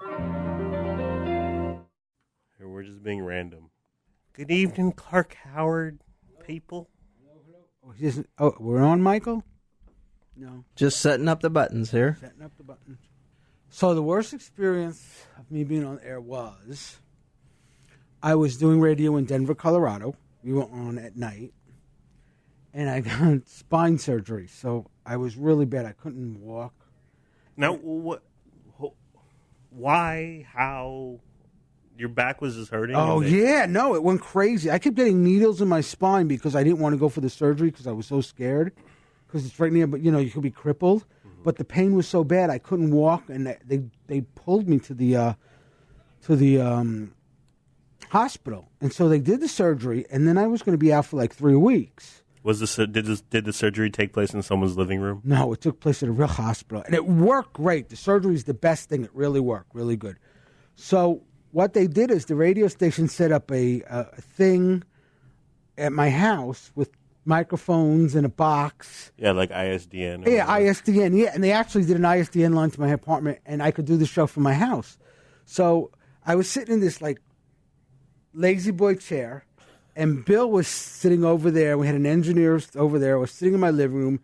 Here, we're just being random. Good evening, Clark Howard people. Oh, we're on, Michael? No. Just setting up the buttons here. Setting up the buttons. So the worst experience of me being on air was I was doing radio in Denver, Colorado. We were on at night. And I got spine surgery. So I was really bad. I couldn't walk. Now, what? Why? How? Your back was just hurting? Oh, yeah. No, it went crazy. I kept getting needles in my spine because I didn't want to go for the surgery because I was so scared. Because it's right near, but, you could be crippled. Mm-hmm. But the pain was so bad, I couldn't walk. And they pulled me to the hospital. And so they did the surgery. And then I was going to be out for like 3 weeks. Did the surgery take place in someone's living room? No, it took place at a real hospital. And it worked great. The surgery is the best thing. It really worked, really good. So what they did is the radio station set up a thing at my house with microphones and a box. Yeah, like ISDN. Yeah, ISDN. Yeah, and they actually did an ISDN line to my apartment, and I could do the show from my house. So I was sitting in this, like, lazy boy chair, and Bill was sitting over there. We had an engineer over there. I was sitting in my living room,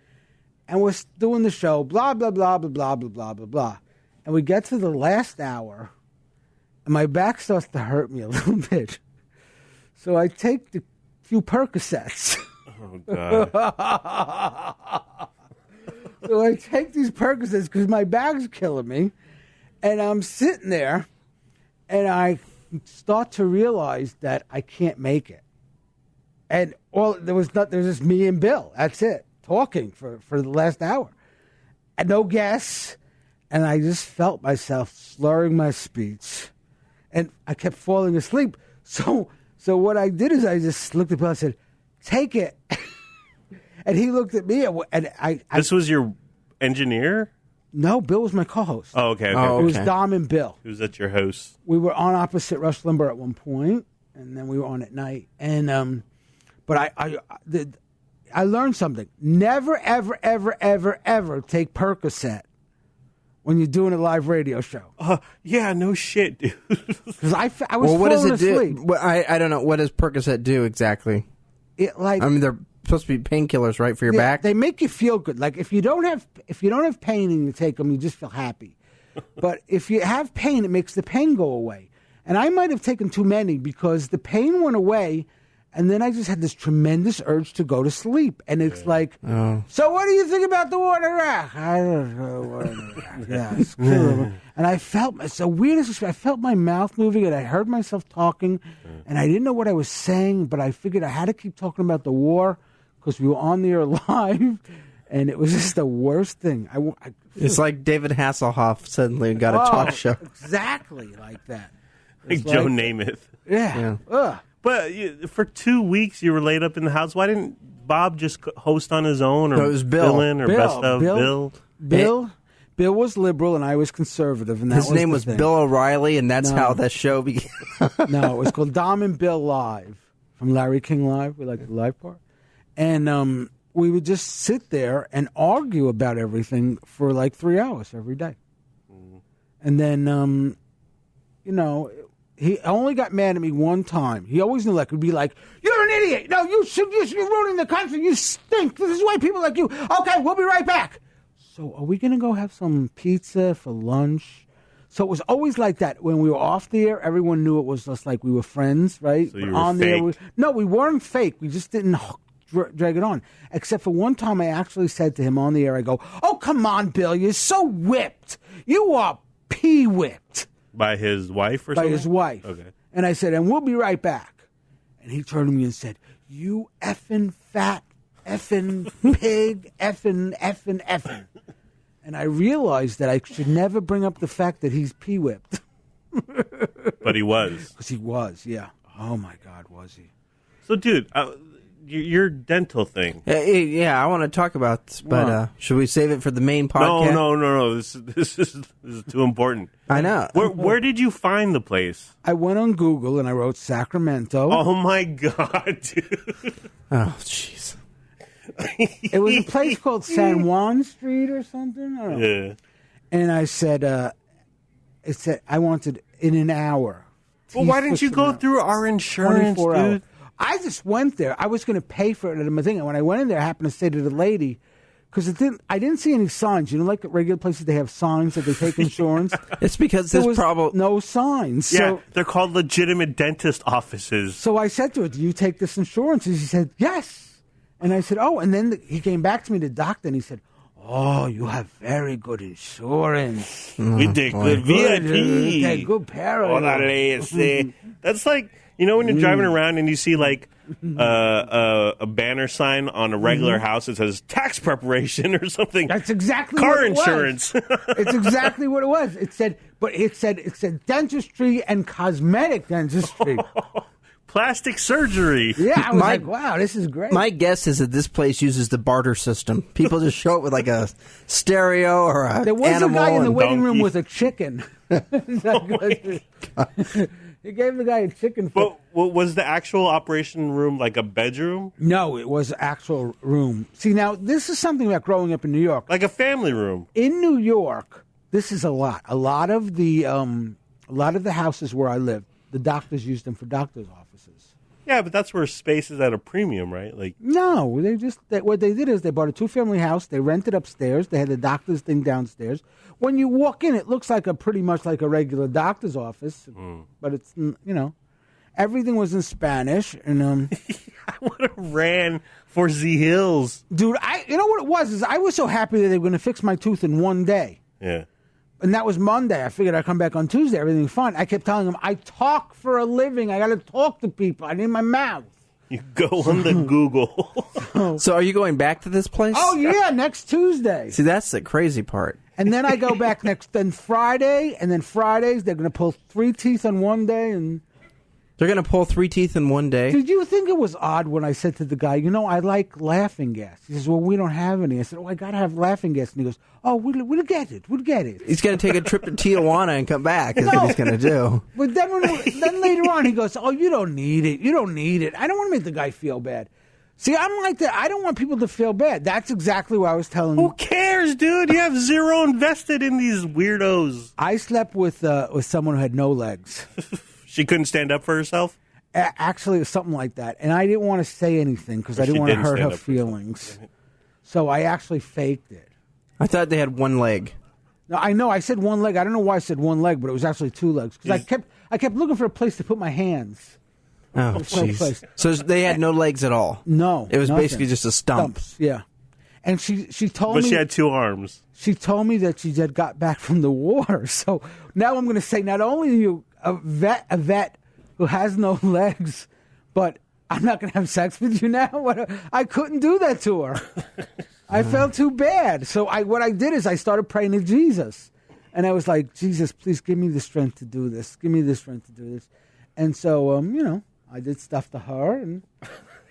and was doing the show, blah, blah, blah, blah, blah, blah, blah, blah, blah. And we get to the last hour, and my back starts to hurt me a little bit. So I take the few Percocets. Oh, God. So I take these Percocets because my back's killing me. And I'm sitting there, and I start to realize that I can't make it. And there's just me and Bill. That's it, talking for the last hour. And no guests. And I just felt myself slurring my speech. And I kept falling asleep. So what I did is I just looked at Bill and said, "Take it." And he looked at me, and I This was your engineer? No, Bill was my co-host. Oh, okay. It was Dom and Bill. Who was at your house? We were on opposite Rush Limbaugh at one point, and then we were on at night. And but I learned something. Never, ever, ever, ever, ever take Percocet when you're doing a live radio show. Yeah, no shit, dude. Because I was what does falling it asleep. do? I don't know. What does Percocet do exactly? They're supposed to be painkillers, right, for your back? They make you feel good. Like if you don't have pain and you take them, you just feel happy. But if you have pain, it makes the pain go away. And I might have taken too many because the pain went away, and then I just had this tremendous urge to go to sleep. And it's like, so what do you think about the water rack? I don't know. Water rack. Yeah, it's cool. And I felt, it's the weirdest, I felt my mouth moving, and I heard myself talking, and I didn't know what I was saying, but I figured I had to keep talking about the war because we were on the air live, and it was just the worst thing. It's like David Hasselhoff suddenly got a talk show. Exactly like that. Like Joe Namath. Yeah. But for 2 weeks you were laid up in the house. Why didn't Bob just host on his own? Or no, it was Bill. Fill in or best of Bill? Bill was liberal and I was conservative. And his name was Bill O'Reilly, and that's how that show began. No, it was called Dom and Bill Live from Larry King Live. We like the live part. And we would just sit there and argue about everything for like 3 hours every day. And then, he only got mad at me one time. He always knew would be like, "You're an idiot. No, you're ruining the country. You stink. This is why people like you." Okay, we'll be right back. So are we going to go have some pizza for lunch? So it was always like that. When we were off the air, everyone knew it was just like we were friends, right? So you were fake. No, we weren't fake. We just didn't drag it on. Except for one time I actually said to him on the air, I go, "Oh, come on, Bill. You're so whipped. You are pee-whipped." By his wife or something? By his wife. Okay. And I said, "And we'll be right back." And he turned to me and said, "You effing fat, effing pig, effing. And I realized that I should never bring up the fact that he's pee-whipped. But he was. Because he was, yeah. Oh, my God, was he? So, dude, your dental thing. Yeah, I want to talk about this, but should we save it for the main podcast? No. This is too important. I know. Where did you find the place? I went on Google and I wrote Sacramento. Oh, my God, dude. Oh, jeez. It was a place called San Juan Street or something. I don't know. Yeah. And I said, it said I wanted in an hour. Well, why didn't you go through our insurance, 24 dude? hours. I just went there. I was going to pay for it at my thing. And when I went in there, I happened to say to the lady, because I didn't see any signs. You know, like at regular places, they have signs that they take insurance. It's because There there's was probably no signs. Yeah, So, they're called legitimate dentist offices. so I said to her, do you take this insurance? And she said, yes. And I said, oh. And then he came back to me, the doctor, and he said, oh, you have very good insurance. We did good VIP. Okay, good parallel. Órale, that's like, you know, when you're driving around and you see like a banner sign on a regular house that says tax preparation or something. That's exactly car what it insurance. was. It's exactly what it was. It said dentistry and cosmetic dentistry. Plastic surgery. Yeah, I was like, wow, this is great. My guess is that this place uses the barter system. People just show up with like a stereo or a There was animal a guy in the and waiting room donkey. with a chicken. He gave the guy a chicken. But was the actual operation room like a bedroom? No, it was actual room. See, now this is something about growing up in New York. Like a family room? In New York, this is a lot. A lot of the houses where I live, the doctors use them for doctors' offices. Yeah, but that's where space is at a premium, right? Like, No, what they did is they bought a 2-family house. They rented upstairs. They had the doctor's thing downstairs. When you walk in, it looks like pretty much like a regular doctor's office, but it's everything was in Spanish. And I would have ran for the hills. dude, you know what it was is I was so happy that they were going to fix my tooth in one day. Yeah. And that was Monday. I figured I'd come back on Tuesday. Everything's fine. I kept telling them, I talk for a living. I got to talk to people. I need my mouth. You go on the Google. So are you going back to this place? Oh, yeah, next Tuesday. See, that's the crazy part. And then I go back then Friday, and then Fridays, they're going to pull 3 teeth on one day. And They're going to pull 3 teeth in one day? did you think it was odd when I said to the guy, I like laughing gas? He says, well, we don't have any. I said, I got to have laughing gas. And he goes, oh, we'll get it. We'll get it. He's going to take a trip to Tijuana and come back is what he's going to do. But then later on, he goes, oh, you don't need it. You don't need it. I don't want to make the guy feel bad. See, I'm like that. I don't want people to feel bad. That's exactly what I was telling Who you. cares, dude? You have zero invested in these weirdos. I slept with someone who had no legs. She couldn't stand up for herself? Actually, it was something like that. And I didn't want to say anything because I She didn't want to didn't hurt stand her up for herself. feelings. So I actually faked it. I thought they had one leg. No, I know. I said one leg. I don't know why I said one leg, but it was actually 2 legs. Because I kept looking for a place to put my hands. Oh, There's no place. jeez. So they had no legs at all? No. It was nothing. basically just a stump. Stumps, yeah. And she told But me she had 2 arms. she told me that she had got back from the war. So now I'm going to say not only are you a vet who has no legs, but I'm not going to have sex with you now. I couldn't do that to her. I felt too bad. So what I did is I started praying to Jesus. And I was like, Jesus, please give me the strength to do this. Give me the strength to do this. And so, I did stuff to her, and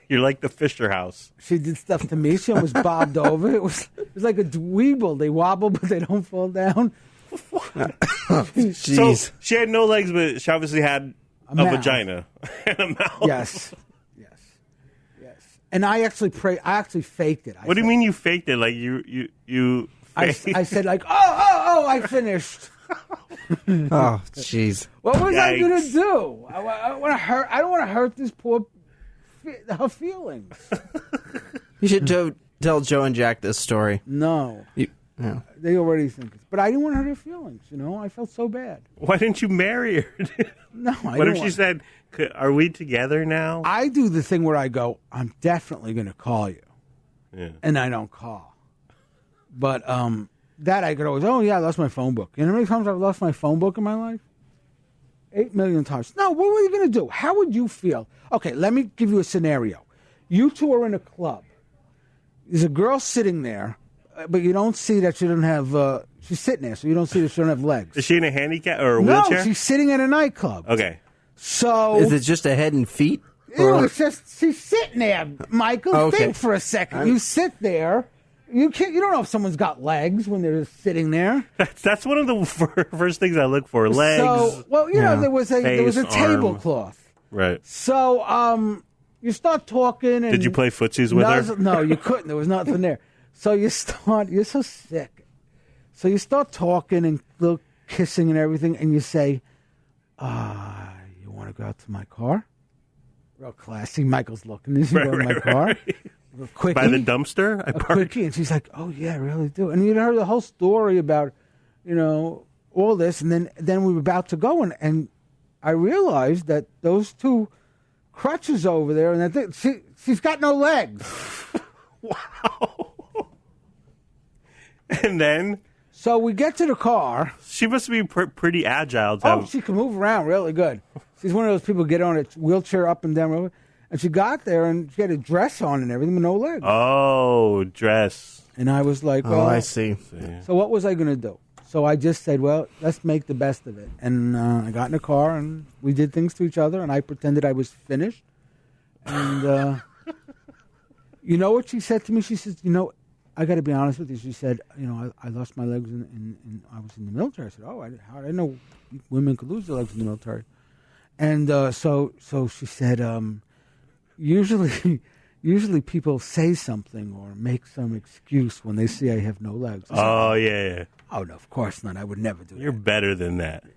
You're like the Fisher House. she did stuff to me. She almost bobbed over. It was like a dweeble. They wobble, but they don't fall down. Jeez. So she had no legs, but she obviously had a mouth. vagina and a mouth. Yes. And I actually faked it. What do you mean you faked it? Like you I faked- said like, oh, I finished. Oh, jeez. What was I going to Yikes. do? I want to hurt. I don't want to hurt this poor her feelings. You should tell Joe and Jack this story. No, No. they already think it. But I didn't want to hurt her feelings. I felt so bad. Why didn't you marry her? No, What if she said, "Are we together now?" I do the thing where I go, I'm definitely going to call you, Yeah. and I don't call. But that I could always, oh yeah, I lost my phone book. You know how many times I've lost my phone book in my life? 8 million times. No, what were you going to do? How would you feel? Okay, let me give you a scenario. You two are in a club. There's a girl sitting there, but you don't see that she doesn't have. She's sitting there, so you don't see that she don't have legs. Is she in a handicap or a No, wheelchair? she's sitting at a nightclub. Okay. So Is it just a head and feet? Ew, it's just she's sitting there, Michael. Okay. Think for a second. You sit there. You can't. You don't know if someone's got legs when they're just sitting there. That's one of the first things I look for. Legs. So, well, Yeah. there was a Face, tablecloth. Right. So, you start talking. And Did you play footsies with her? No, you couldn't. There was nothing there. So you're so sick. So you start talking and little kissing and everything, and you say, you want to go out to my car? Real classy. Michael's looking. This is go to my car. Quickie. By the dumpster? I a quickie. And she's like, oh, yeah, I really do. And you heard the whole story about, all this. And then we were about to go, and I realized that those two crutches over there, and that she's got no legs. Wow. And then? So we get to the car. She must be pretty agile. She can move around really good. She's one of those people who get on a wheelchair up and down. And she got there, and she had a dress on and everything with no legs. Oh, dress. And I was like, well. Oh, I see. So what was I going to do? So I just said, well, let's make the best of it. And I got in the car, and we did things to each other, and I pretended I was finished. And you know what she said to me? She says, I got to be honest with you. She said, I lost my legs and I was in the military. I said, how did I know women could lose their legs in the military? And so she said, usually people say something or make some excuse when they see I have no legs. I said, yeah. Oh, no, of course not. I would never do that. You're better than that. Yeah.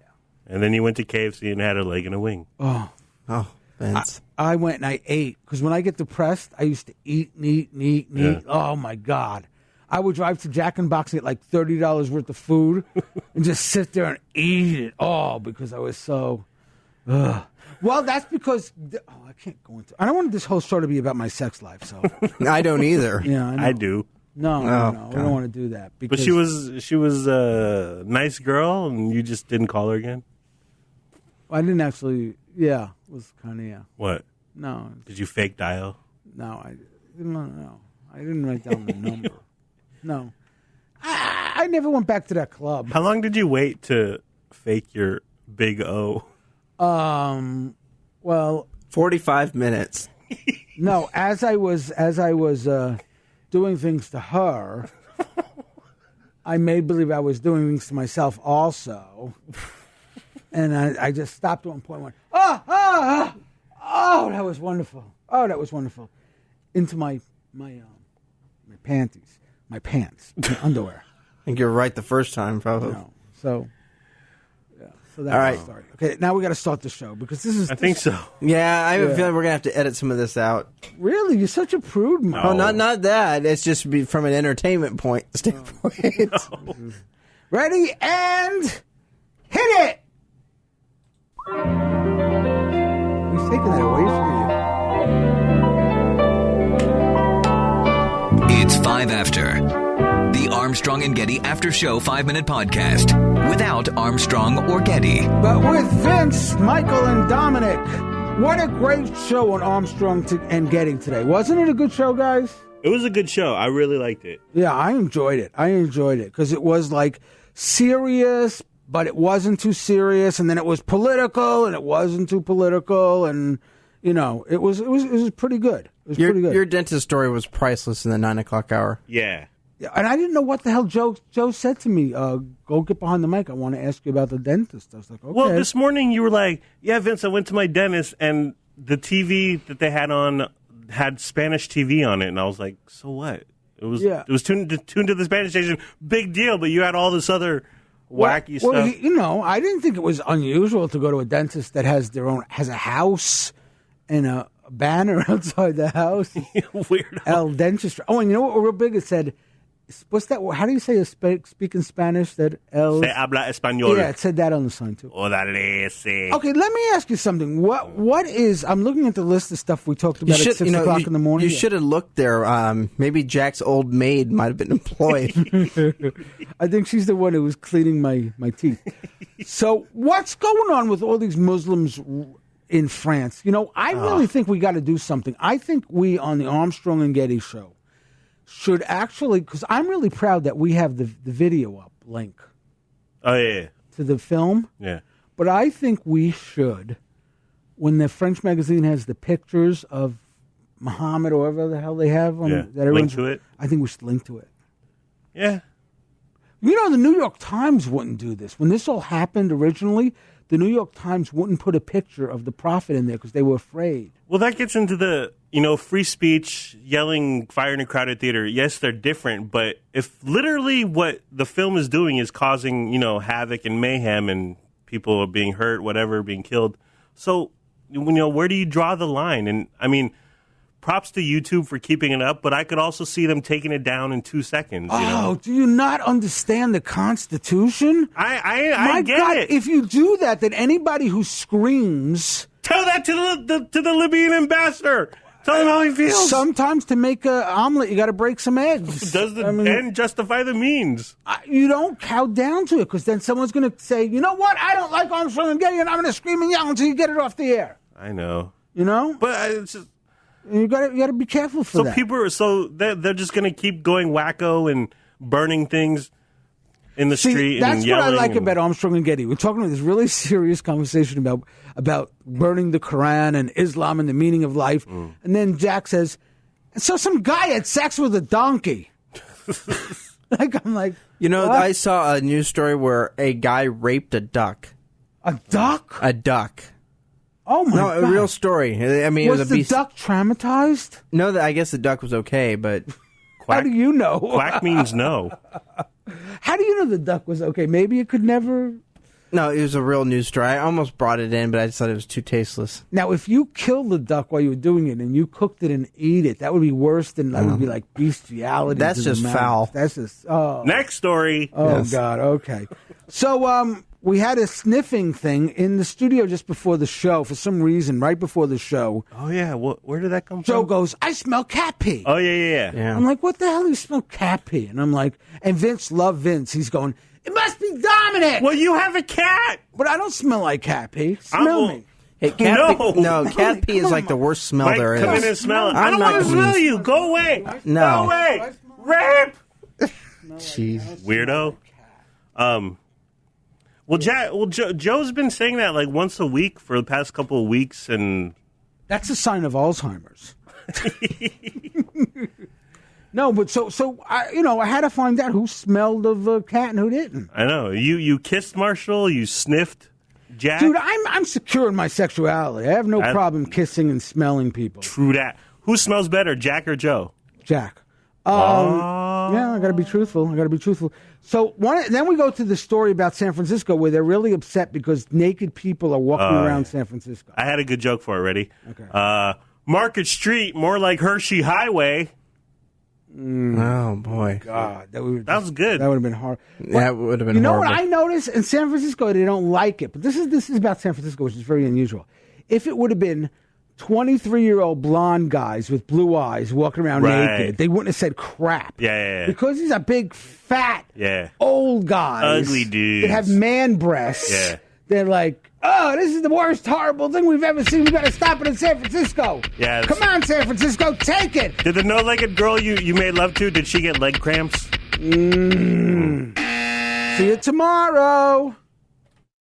And then you went to KFC and had a leg and a wing. Oh, Vince. I went and I ate. Because when I get depressed, I used to eat. Yeah. Oh, my God. I would drive to Jack in the Box and get like $30 worth of food and just sit there and eat it all because I was so... Well, that's because... I can't go into... I don't want this whole show to be about my sex life, so... I don't either. Yeah, I do. No, we don't want to do that. But she was a nice girl, and you just didn't call her again? I didn't actually... Yeah, it was kind of, yeah. What? No. Did you fake dial? No, I didn't write down the number. No. I never went back to that club. How long did you wait to fake your big O? Well... 45 minutes. No, as I was doing things to her, I made believe I was doing things to myself also. And I just stopped at one point and went, oh, that was wonderful. Oh, that was wonderful. Into my panties. My pants. My underwear. I think you're right the first time, probably. No. So that's the story. Okay, now we got to start the show because this is... I think so. Yeah, I have a feeling we're going to have to edit some of this out. Really? You're such a prude, man. Oh, not that. It's just from an entertainment standpoint. No. Ready, and hit it! He's taking that away from you. It's 5 after. The Armstrong and Getty After Show 5-minute podcast. Without Armstrong or Getty. But with Vince, Michael, and Dominic. What a great show on Armstrong and Getty today. Wasn't it a good show, guys? It was a good show. I really liked it. Yeah, I enjoyed it. Because it was like serious, but it wasn't too serious. And then it was political, and it wasn't too political. And, it was pretty good. It was pretty good. Your dentist story was priceless in the 9 o'clock hour. Yeah. And I didn't know what the hell Joe said to me. Go get behind the mic. I want to ask you about the dentist. I was like, okay. Well, this morning you were like, yeah, Vince, I went to my dentist, and the TV that they had on had Spanish TV on it. And I was like, so what? It was tuned to the Spanish station. Big deal, but you had all this other wacky stuff. Well, I didn't think it was unusual to go to a dentist that has a house and a banner outside the house. Weird. El Dentistry. Oh, and you know what? Real big, it said... What's that? How do you say speak in Spanish? That Se habla español. Yeah, it said that on the sign too. Órale, sí. Okay, let me ask you something. What is? I'm looking at the list of stuff we talked about at 6 o'clock in the morning. You should have looked there. Maybe Jack's old maid might have been employed. I think she's the one who was cleaning my teeth. So what's going on with all these Muslims in France? I really think we got to do something. I think we on the Armstrong and Getty show should actually, because I'm really proud that we have the video up link. Oh, yeah. To the film. Yeah. But I think we should, when the French magazine has the pictures of Muhammad or whatever the hell they have. Link to it? I think we should link to it. Yeah. The New York Times wouldn't do this. When this all happened originally, the New York Times wouldn't put a picture of the prophet in there because they were afraid. Well, that gets into the, free speech, yelling, fire in a crowded theater. Yes, they're different, but if literally what the film is doing is causing, havoc and mayhem and people are being hurt, whatever, being killed. So, where do you draw the line? And, props to YouTube for keeping it up, but I could also see them taking it down in 2 seconds. Do you not understand the Constitution? I get God, it. If you do that, then anybody who screams... Tell that to the Libyan ambassador. Tell him how he feels. Sometimes to make an omelet, you got to break some eggs. Does the end justify the means? You don't cow down to it, because then someone's going to say, you know what, I don't like Armstrong and Getty, and I'm going to scream and yell until you get it off the air. I know. But it's just... You got to be careful for that. So they're just going to keep going wacko and burning things in the street and yelling. That's what I like about Armstrong and Getty. We're talking about this really serious conversation about burning the Quran and Islam and the meaning of life. And then Jack says, so some guy had sex with a donkey. I'm like, what? I saw a news story where a guy raped a duck. A duck? A duck. Oh my God! No, a real story. I mean, was it was a the beast. Duck traumatized? No, I guess the duck was okay, but how do you know? Quack means no. How do you know the duck was okay? Maybe it could never. No, it was a real news story. I almost brought it in, but I just thought it was too tasteless. Now, if you killed the duck while you were doing it and you cooked it and ate it, that would be worse than that would be like bestiality. That's just foul. That's just Next story. Oh Yes. God. Okay. So we had a sniffing thing in the studio just before the show for some reason. Right before the show, Oh yeah, where did that come Joe from? goes, "I smell cat pee." Oh yeah. I'm like, "What the hell? You smell cat pee?" And I'm like, and Vince, love Vince. He's going, "It must be Dominic." Well, you have a cat. But I don't smell like cat pee. Smell me. Hey, cat No. pee, no, cat pee is like the worst smell Mike, there is. come in and smell it. I I'm don't not want to gonna- smell you. Go away. No. Go away. Rape. Jeez. Weirdo. Well, Joe's been saying that like once a week for the past couple of weeks, and That's a sign of Alzheimer's. No, but so I had to find out who smelled of a cat and who didn't. I know you kissed Marshall, you sniffed Jack. Dude, I'm secure in my sexuality. I have no problem kissing and smelling people. True that. Who smells better, Jack or Joe? Jack. Yeah, I got to be truthful. So then we go to the story about San Francisco where they're really upset because naked people are walking around San Francisco. I had a good joke for it. Ready? Okay. Market Street, more like Hershey Highway. Oh boy. God, that was good. That would have been hard. That would have been You know horrible. what I noticed in San Francisco? They don't like it, but this is about San Francisco, which is very unusual. If it would have been 23-year-old blonde guys with blue eyes walking around Right. naked, they wouldn't have said crap. Yeah. Because these are big, fat, Yeah. old guys, Ugly dudes. that have man breasts. Yeah. They're like, oh, this is the worst horrible thing we've ever seen. We got to stop it in San Francisco. Yeah, Come on, San Francisco, take it. Did the no-legged girl you made love to, did she get leg cramps? See you tomorrow.